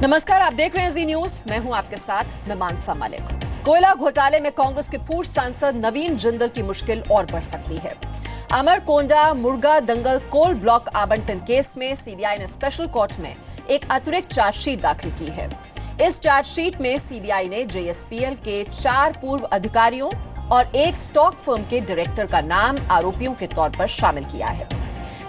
नमस्कार, आप देख रहे हैं जी न्यूज। मैं हूं आपके साथ, मैं मानसा मलिक। कोयला घोटाले में कांग्रेस के पूर्व सांसद नवीन जिंदल की मुश्किल और बढ़ सकती है। अमरकोंडा मुर्गा दंगल कोल ब्लॉक आवंटन केस में सीबीआई ने स्पेशल कोर्ट में एक अतिरिक्त चार्जशीट दाखिल की है। इस चार्जशीट में सीबीआई ने जेएसपीएल के 4 पूर्व अधिकारियों और एक स्टॉक फर्म के डायरेक्टर का नाम आरोपियों के तौर पर शामिल किया है।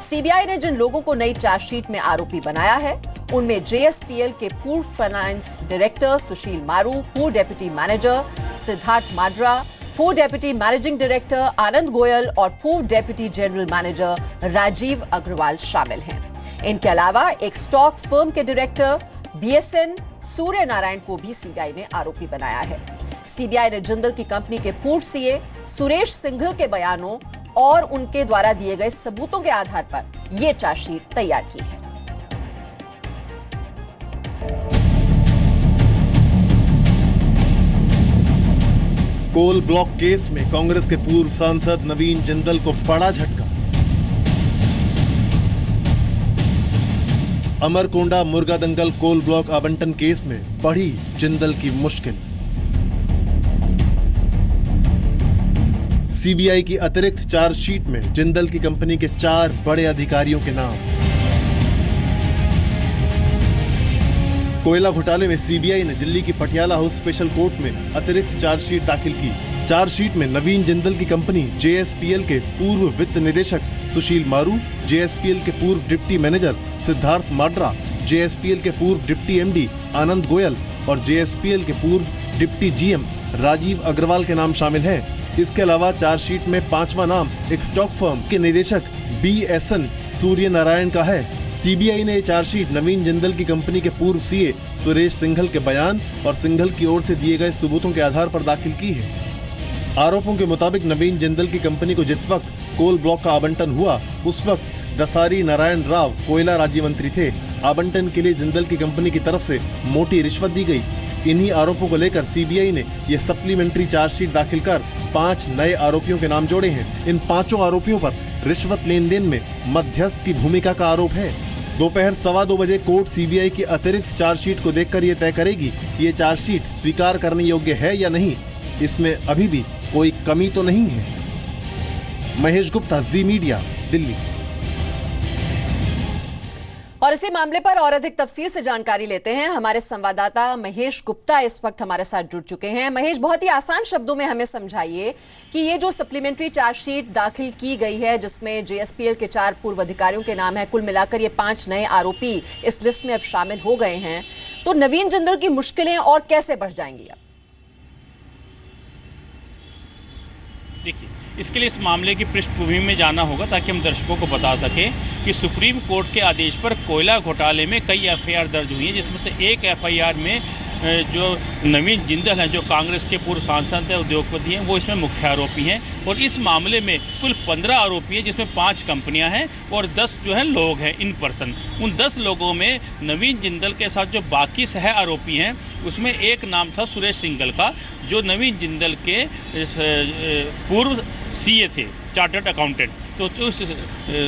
सीबीआई ने जिन लोगों को नई चार्जशीट में आरोपी बनाया है, उनमें जेएसपीएल के पूर्व फाइनेंस डायरेक्टर सुशील मारू, पूर्व डेप्यूटी मैनेजर सिद्धार्थ माड्रा, पूर्व deputy managing director Anand Goyal और पूर्व deputy general manager Rajeev Agarwal शामिल हैं। इनके अलावा एक स्टॉक फर्म के डायरेक्टर बीएसएन सूर्य नारायण को भी सीबीआई ने आरोपी बनाया है। सीबीआई ने जिंदल की कंपनी के पूर्व सीए सुरेश सिंघल के बयानों और उनके द्वारा दिए गए सबूतों के आधार पर यह चार्जशीट तैयार की है। कोल ब्लॉक केस में कांग्रेस के पूर्व सांसद नवीन जिंदल को बड़ा झटका। अमरकोंडा मुर्गा दंगल कोल ब्लॉक आवंटन केस में बढ़ी जिंदल की मुश्किल। सीबीआई की अतिरिक्त चार्जशीट में जिंदल की कंपनी के 4 बड़े अधिकारियों के नाम। कोयला घोटाले में सीबीआई ने दिल्ली की पटियाला हाउस स्पेशल कोर्ट में अतिरिक्त चार्जशीट दाखिल की। चार्जशीट में नवीन जिंदल की कंपनी जेएसपीएल के पूर्व वित्त निदेशक सुशील मारू, जेएसपीएल के पूर्व डिप्टी मैनेजर सिद्धार्थ माड्रा, जेएसपीएल के पूर्व डिप्टी एमडी आनंद गोयल और जेएसपीएल के पूर्व डिप्टी जीएम राजीव अग्रवाल के नाम शामिल हैं। इसके अलावा चार्जशीट में 5वां नाम एक स्टॉक फर्म के निदेशक बीएसएन सूर्य नारायण का है। सीबीआई ने चार्जशीट नवीन जिंदल की कंपनी के पूर्व सीए सुरेश सिंघल के बयान और सिंघल की ओर से दिए गए सबूतों के आधार पर दाखिल की है। आरोपों के मुताबिक नवीन जिंदल की कंपनी को जिस वक्त कोल ब्लॉक का आवंटन हुआ, उस वक्त दसारी नारायण राव कोयला राज्य मंत्री थे। आवंटन के लिए जिंदल की कंपनी की तरफ से मोटी रिश्वत दी गई। इन्हीं आरोपों को लेकर सीबीआई ने ये सप्लीमेंट्री चार्जशीट दाखिल कर 5 नए आरोपियों के नाम जोड़े हैं। इन 5 आरोपियों पर रिश्वत लेन देन में मध्यस्थ की भूमिका का आरोप है। दोपहर 2:15 बजे कोर्ट सीबीआई की अतिरिक्त चार्जशीट को देखकर ये तय करेगी कि ये चार्जशीट स्वीकार करने योग्य है या नहीं। इसमें अभी भी कोई कमी तो नहीं है। महेश गुप्ता, जी मीडिया, दिल्ली। और इसी मामले पर और अधिक तफसील से जानकारी लेते हैं। हमारे संवाददाता महेश गुप्ता इस वक्त हमारे साथ जुड़ चुके हैं। महेश, बहुत ही आसान शब्दों में हमें समझाइए कि ये जो सप्लीमेंट्री चार्जशीट दाखिल की गई है, जिसमें जेएसपीएल के 4 पूर्व अधिकारियों के नाम है, कुल मिलाकर ये 5 नए आरोपी इस लिस्ट में अब शामिल हो गए हैं, तो नवीन जिंदल की मुश्किलें और कैसे बढ़ जाएंगी? अब देखिए, इसके लिए इस मामले की पृष्ठभूमि में जाना होगा ताकि हम दर्शकों को बता सकें कि सुप्रीम कोर्ट के आदेश पर कोयला घोटाले में कई एफआईआर दर्ज हुई हैं, जिसमें से एक एफआईआर में जो नवीन जिंदल हैं, जो कांग्रेस के पूर्व सांसद हैं, उद्योगपति हैं, वो इसमें मुख्य आरोपी हैं। और इस मामले में कुल 15 आरोपी हैं, जिसमें 5 कंपनियां हैं और 10 जो है लोग हैं इन पर्सन। उन 10 लोगों में नवीन जिंदल के साथ जो बाकी सह आरोपी हैं, उसमें एक नाम था सुरेश सिंघल का, जो नवीन जिंदल के पूर्व सीए थे, चार्टर्ड अकाउंटेंट। तो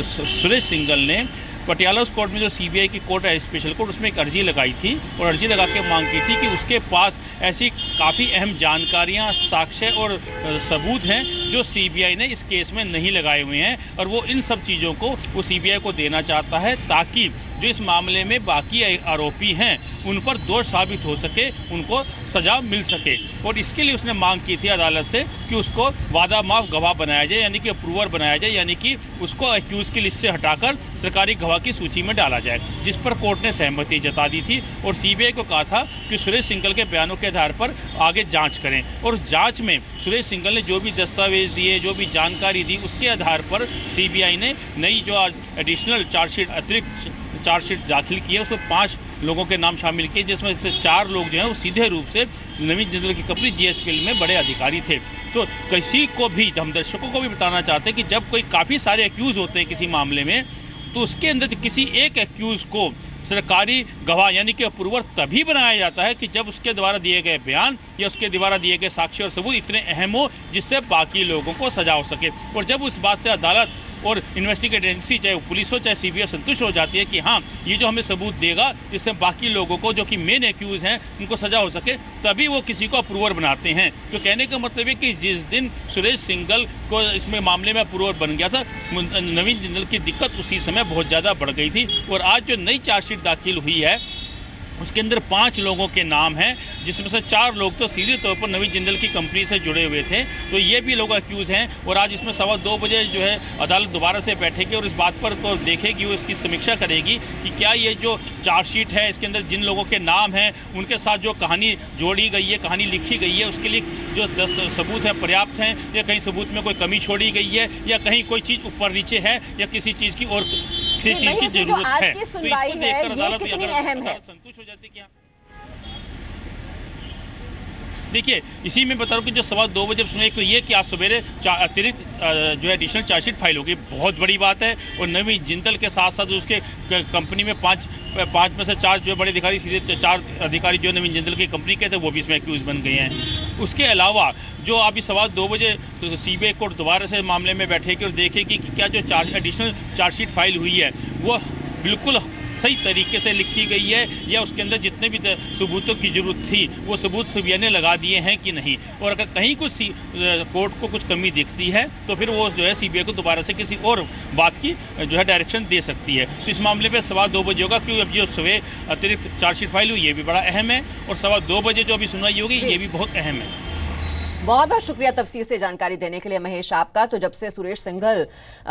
सुरेश सिंघल ने पटियाला उस कोर्ट में, जो सीबीआई की कोर्ट है स्पेशल कोर्ट, उसमें एक अर्जी लगाई थी और अर्जी लगा के मांग की थी कि उसके पास ऐसी काफ़ी अहम जानकारियां, साक्ष्य और सबूत हैं जो सीबीआई ने इस केस में नहीं लगाए हुए हैं, और वो इन सब चीज़ों को वो सीबीआई को देना चाहता है ताकि जो इस मामले में बाकी आरोपी हैं उन पर दोष साबित हो सके, उनको सज़ा मिल सके। और इसके लिए उसने मांग की थी अदालत से कि उसको वादा माफ गवाह बनाया जाए, यानी कि अप्रूवर बनाया जाए, यानी कि उसको एक्यूज़ की लिस्ट से हटाकर सरकारी गवाह की सूची में डाला जाए, जिस पर कोर्ट ने सहमति जता दी थी और सीबीआई को कहा था कि सुरेश सिंघल के बयानों के आधार पर आगे जाँच करें। और उस जाँच में सुरेश सिंघल ने जो भी दस्तावेज दिए, जो भी जानकारी दी, उसके आधार पर सीबीआई ने नई जो एडिशनल चार्जशीट, अतिरिक्त चार्जशीट दाखिल की है, उसमें 5 लोगों के नाम शामिल किए, जिसमें से 4 लोग जो हैं वो सीधे रूप से नवीन जिंदल की कंपनी जेएसपीएल में बड़े अधिकारी थे। तो किसी को भी, हम दर्शकों को भी बताना चाहते हैं कि जब कोई काफ़ी सारे एक्यूज़ होते हैं किसी मामले में, तो उसके अंदर किसी एक एक्यूज़ को सरकारी गवाह यानी कि अप्रूवर तभी बनाया जाता है कि जब उसके द्वारा दिए गए बयान या उसके द्वारा दिए गए साक्ष्य और सबूत इतने अहम हो जिससे बाकी लोगों को सजा हो सके। और जब उस बात से अदालत और इन्वेस्टिगेटिव एजेंसी चाहे पुलिस हो चाहे CBI संतुष्ट हो जाती है कि हाँ ये जो हमें सबूत देगा जिससे बाकी लोगों को जो कि मेन एक्यूज हैं उनको सजा हो सके, तभी वो किसी को अप्रूवर बनाते हैं। तो कहने का मतलब है कि जिस दिन सुरेश सिंघल को इसमें मामले में अप्रूवर बन गया था, नवीन जिंदल की दिक्कत उसी समय बहुत ज़्यादा बढ़ गई थी। और आज जो नई चार्जशीट दाखिल हुई है उसके अंदर 5 लोगों के नाम हैं, जिसमें से 4 लोग तो सीधे तौर पर नवीन जिंदल की कंपनी से जुड़े हुए थे, तो ये भी लोग अक्यूज़ हैं। और आज इसमें 2:15 बजे जो है अदालत दोबारा से बैठेगी और इस बात पर को देखेगी, वो इसकी समीक्षा करेगी कि क्या ये जो चार्जशीट है इसके अंदर जिन लोगों के नाम हैं उनके साथ जो कहानी जोड़ी गई है, कहानी लिखी गई है, उसके लिए जो 10 सबूत हैं पर्याप्त हैं, या कहीं सबूत में कोई कमी छोड़ी गई है, या कहीं कोई चीज़ ऊपर नीचे है, या किसी चीज़ की और चीज़ की जरूरत है। आज की सुनवाई है ये कितनी अहम है? संतुष्ट हो जाती क्या? देखिए इसी में बता रहा हूँ कि जो 2:15 बजे सुना, एक तो ये कि आज सवेरे अतिरिक्त जो है एडिशनल चार्जशीट फाइल होगी, बहुत बड़ी बात है। और नवीन जिंदल के साथ साथ उसके कंपनी में 5 में से 4 जो बड़े अधिकारी, सीधे 4 अधिकारी जो नवीन जिंदल की कंपनी के थे वो भी इसमें एक्यूज बन गए हैं। उसके अलावा जो अभी 2:15 बजे CBI कोर्ट दोबारा से मामले में बैठेगी और देखेगी कि क्या जो एडिशनल चार्जशीट फाइल हुई है वो बिल्कुल सही तरीके से लिखी गई है, या उसके अंदर जितने भी सबूतों की जरूरत थी वो सबूत CBI ने लगा दिए हैं कि नहीं। और अगर कहीं कुछ कोर्ट को कुछ कमी दिखती है तो फिर वो जो है CBI को दोबारा से किसी और बात की जो है डायरेक्शन दे सकती है। तो इस मामले पे 2:15 बजे होगा, क्योंकि अब जो सवेरे अतिरिक्त चार्जशीट फाइल हुई ये भी बड़ा अहम है, और 2:15 बजे जो अभी सुनवाई होगी ये भी बहुत अहम है। बहुत बहुत शुक्रिया तफसील से जानकारी देने के लिए महेश आपका। तो जब से सुरेश सिंघल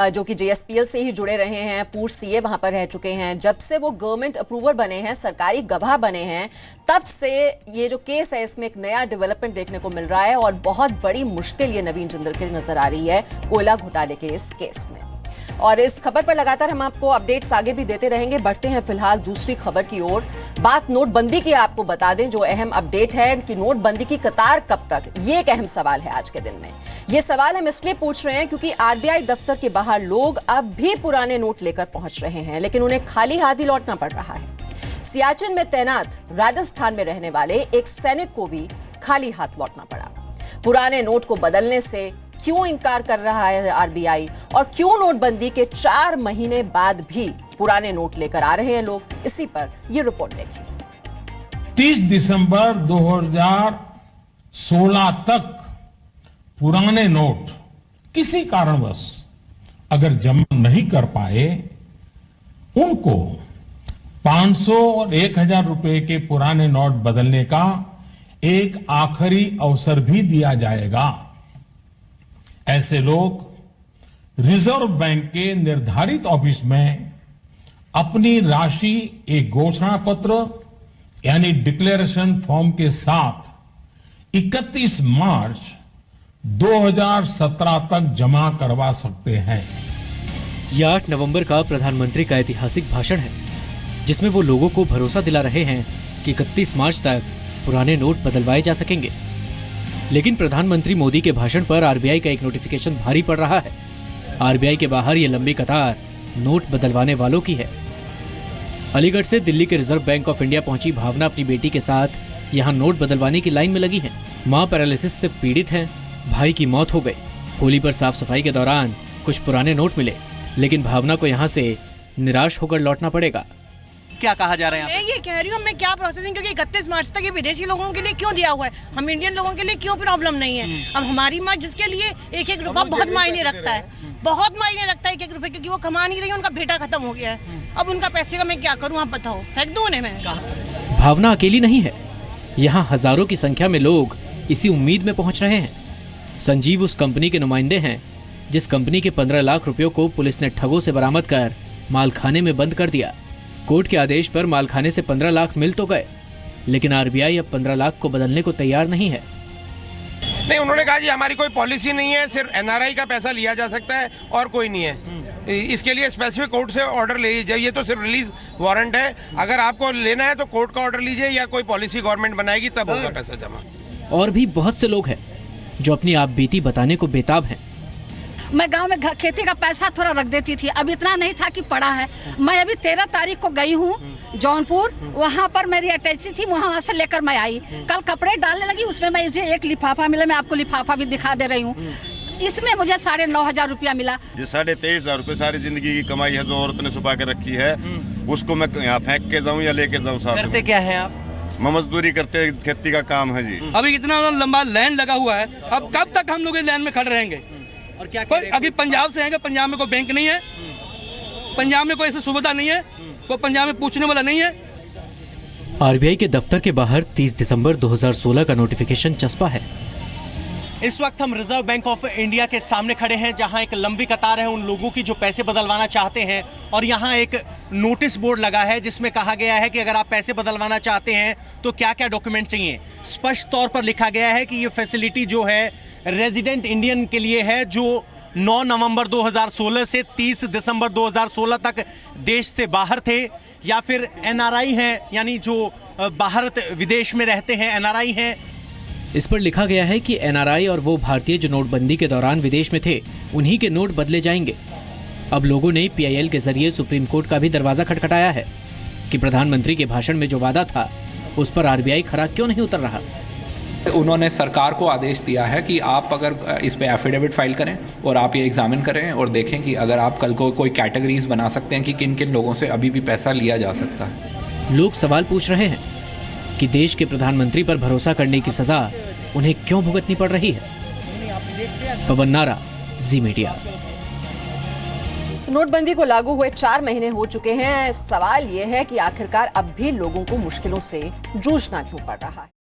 जो कि JSPL से ही जुड़े रहे हैं, पूर्व CA वहां पर रह चुके हैं, जब से वो गवर्नमेंट अप्रूवर बने हैं, सरकारी गवाह बने हैं, तब से ये जो केस है इसमें एक नया डेवलपमेंट देखने को मिल रहा है और बहुत बड़ी मुश्किल ये नवीन जिंदल की नजर आ रही है कोयला घोटाले के इस केस में। और इस खबर पर लगातार हम आपको अपडेट्स आगे भी देते रहेंगे। बढ़ते हैं फिलहाल दूसरी खबर की ओर। बात नोटबंदी की आपको बता दें, जो अहम अपडेट है कि नोटबंदी की कतार कब तक, ये एक अहम सवाल है आज के दिन में। ये सवाल हम इसलिए पूछ रहे हैं क्योंकि RBI दफ्तर के बाहर लोग अब भी पुराने नोट लेकर पहुंच रहे हैं, लेकिन उन्हें खाली हाथ ही लौटना पड़ रहा है। सियाचिन में तैनात राजस्थान में रहने वाले एक सैनिक को भी खाली हाथ लौटना पड़ा। पुराने नोट को बदलने से क्यों इनकार कर रहा है RBI, और क्यों नोटबंदी के 4 महीने बाद भी पुराने नोट लेकर आ रहे हैं लोग, इसी पर यह रिपोर्ट देखिए। 30 दिसंबर 2016 तक पुराने नोट किसी कारणवश अगर जमा नहीं कर पाए, उनको 500 और 1000 रुपए के पुराने नोट बदलने का एक आखिरी अवसर भी दिया जाएगा। ऐसे लोग रिजर्व बैंक के निर्धारित ऑफिस में अपनी राशि एक घोषणा पत्र यानी डिक्लेरेशन फॉर्म के साथ 31 मार्च 2017 तक जमा करवा सकते हैं। यह 8 नवंबर का प्रधानमंत्री का ऐतिहासिक भाषण है, जिसमें वो लोगों को भरोसा दिला रहे हैं कि 31 मार्च तक पुराने नोट बदलवाए जा सकेंगे। लेकिन प्रधानमंत्री मोदी के भाषण पर RBI का एक नोटिफिकेशन भारी पड़ रहा है। RBI के बाहर ये लंबी कतार नोट बदलवाने वालों की है। अलीगढ़ से दिल्ली के रिजर्व बैंक ऑफ इंडिया पहुंची भावना अपनी बेटी के साथ यहां नोट बदलवाने की लाइन में लगी हैं। मां पैरालिसिस से पीड़ित हैं, भाई की मौत हो गई। होली पर साफ सफाई के दौरान कुछ पुराने नोट मिले, लेकिन भावना को यहाँ से निराश होकर लौटना पड़ेगा। क्या कहा जा रहा है? मैं ये कह रही हूँ, मैं क्या प्रोसेसिंग, क्योंकि 31 मार्च तक ये विदेशी लोगों के लिए क्यों दिया हुआ है, हम इंडियन लोगों के लिए क्यों प्रॉब्लम नहीं है? अब हमारी माँ जिसके लिए एक एक रुपया बहुत मायने रखता है, बहुत मायने रखता है एक एक रुपए, क्योंकि वो कमा नहीं रही है, उनका बेटा खत्म हो गया है। अब उनका पैसे का मैं क्या करूँ, आप बताओ, फेंक दूं उन्हें मैं? भावना अकेली नहीं है, यहाँ हजारों की संख्या में लोग इसी उम्मीद में पहुंच रहे हैं। संजीव उस कंपनी के नुमाइंदे हैं जिस कंपनी के 15 लाख रुपयों को पुलिस ने ठगों से बरामद कर मालखाने में बंद कर दिया। कोर्ट के आदेश पर मालखाने से 15 लाख मिल तो गए, लेकिन RBI अब 15 लाख को बदलने को तैयार नहीं है। नहीं, उन्होंने कहा जी हमारी कोई पॉलिसी नहीं है, सिर्फ NRI का पैसा लिया जा सकता है और कोई नहीं है। इसके लिए स्पेसिफिक कोर्ट से ऑर्डर ले लीजिए, ये तो सिर्फ रिलीज वारंट है। अगर आपको लेना है तो कोर्ट का ऑर्डर लीजिए या कोई पॉलिसी गवर्नमेंट बनाएगी तब होगा पैसा जमा। और भी बहुत से लोग हैं जो अपनी आप बीती बताने को बेताब हैं। मैं गांव में खेती का पैसा थोड़ा रख देती थी, अब इतना नहीं था कि पड़ा है। मैं अभी 13 तारीख को गई हूँ जौनपुर, वहाँ पर मेरी अटैची थी, वहाँ से लेकर मैं आई। कल कपड़े डालने लगी, उसमें मैं मुझे एक लिफाफा मिला, मैं आपको लिफाफा भी दिखा दे रही हूँ। इसमें मुझे 9,500 रुपया मिला। ये 23,500 रुपये सारी जिंदगी की कमाई है जो औरत ने छुपा के रखी है, उसको मैं यहाँ फेंक के जाऊँ या लेके जाऊँ साथ में। करते क्या हैं आप? मैं मजदूरी करते हैं, खेती का काम है जी। अभी इतना लंबा लाइन लगा हुआ है, अब कब तक हम लोग इस लाइन में खड़े रहेंगे? और क्या कोई अभी पंजाब से आएंगे, पंजाब में कोई बैंक नहीं है, पंजाब में कोई ऐसी सुविधा नहीं है, कोई पंजाब में पूछने वाला नहीं है। आरबीआई के दफ्तर के बाहर 30 दिसंबर 2016 का नोटिफिकेशन चस्पा है। इस वक्त हम रिजर्व बैंक ऑफ इंडिया के सामने खड़े हैं, जहां एक लंबी कतार है उन लोगों की जो पैसे बदलवाना चाहते हैं, और यहां एक नोटिस बोर्ड लगा है जिसमें कहा गया है कि अगर आप पैसे बदलवाना चाहते हैं तो क्या क्या डॉक्यूमेंट चाहिए। स्पष्ट तौर पर लिखा गया है कि ये फैसिलिटी जो है रेजिडेंट इंडियन के लिए है जो 9 नवंबर 2016 से 30 दिसंबर 2016 तक देश से बाहर थे, या फिर एनआरआई हैं, यानी जो बाहर विदेश में रहते हैं, एनआरआई हैं। इस पर लिखा गया है कि एनआरआई और वो भारतीय जो नोटबंदी के दौरान विदेश में थे, उन्हीं के नोट बदले जाएंगे। अब लोगों ने पीआईएल के जरिए सुप्रीम कोर्ट का भी दरवाजा खटखटाया है कि प्रधानमंत्री के भाषण में जो वादा था उस पर आरबीआई खरा क्यों नहीं उतर रहा। उन्होंने सरकार को आदेश दिया है कि आप अगर इस पे एफिडेविट फाइल करें और आप ये एग्जामिन करें और देखें कि अगर आप कल को कोई कैटेगरीज बना सकते हैं कि किन किन लोगों से अभी भी पैसा लिया जा सकता है। लोग सवाल पूछ रहे हैं कि देश के प्रधानमंत्री पर भरोसा करने की सजा उन्हें क्यों भुगतनी पड़ रही है। पवन नारा, जी मीडिया। नोटबंदी को लागू हुए 4 महीने हो चुके हैं। सवाल यह है कि आखिरकार अब भी लोगों को मुश्किलों से जूझना क्यों पड़ रहा है।